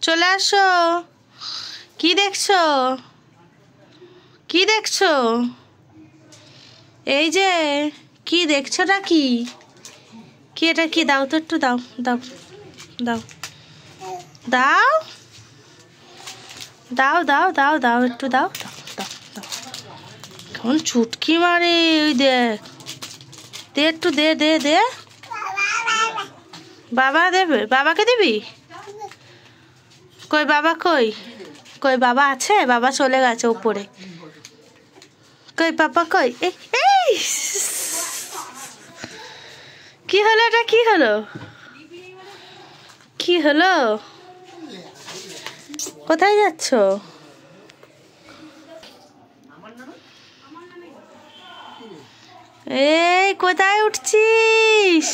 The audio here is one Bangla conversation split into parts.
চলে আসো। কি দেখছো? কি দেখছো? এই যে কি দেখছোটা কি? কি এটা কি? দাও তো একটু, দাও দাও দাও দাও দাও দাও দাও দাও একটু দাও দাও দাও দাও। কেমন চুটকি মারে, ওই দেখ, দে একটু, দে দে দে। বাবা দেবে? বাবাকে দিবি? কই বাবা, কই কই বাবা আছে? বাবা চলে গেছে উপরে। কই পাপা কই? এই কি হলো এটা? কি হলো? কি হলো? কোথায় যাচ্ছ? এই কোথায় উঠছিস?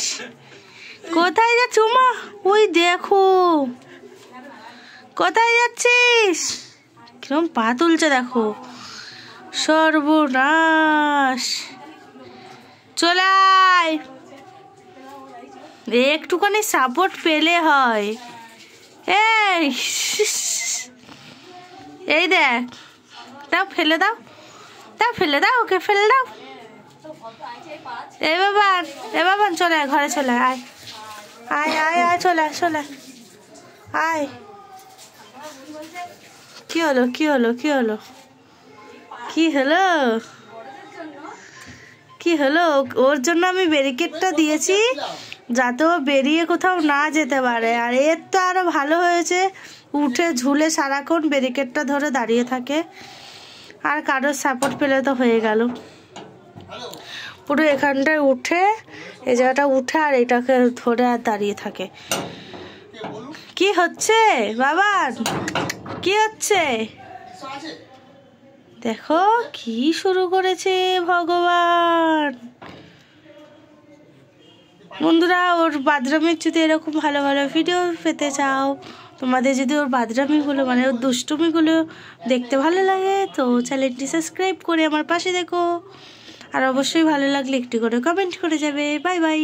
কোথায় যাচ্ছ? মা ওই দেখো, কোথায় যাচ্ছিস? কিরম পা তুলছে দেখো, সর্বনাশ। চলে আয়, একটুখানি সাপোর্ট পেলে হয়। এই এই দেখ, দাও ফেলে দাও, দাও ফেলে দাও, ওকে ফেলে দাও। এ বাবান, এ বাবান চলে আয়, ঘরে চলে আয়, আয় আয় আয়, চলে আয়, চলে আয়। কি হলো? কি হলো? কি হলো? কি হলো? কি হলো? ওর জন্য আমি ব্যারিকেডটা দিয়েছি যাতে ও বেরিয়ে কোথাও না যেতে পারে। আর এর তো আরো ভালো হয়েছে, উঠে ঝুলে সারাক্ষণ ব্যারিকেডটা ধরে দাঁড়িয়ে থাকে। আর কারোর সাপোর্ট পেলে তো হয়ে গেল। পুরো এখানটায় উঠে, এই জায়গাটা উঠে আর এটাকে ধরে আর দাঁড়িয়ে থাকে। কি হচ্ছে বাবার? কি হচ্ছে? দেখো কি শুরু করেছে ভগবান। বন্ধুরা, ওর বাদরামির যদি এরকম ভালো ভালো ভিডিও পেতে চাও, তোমাদের যদি ওর বাদরামিগুলো মানে ওর দুষ্টুমিগুলো দেখতে ভালো লাগে, তো চ্যানেলটি সাবস্ক্রাইব করে আমার পাশে দেখো। আর অবশ্যই ভালো লাগলে একটু করে কমেন্ট করে যাবে। Bye bye.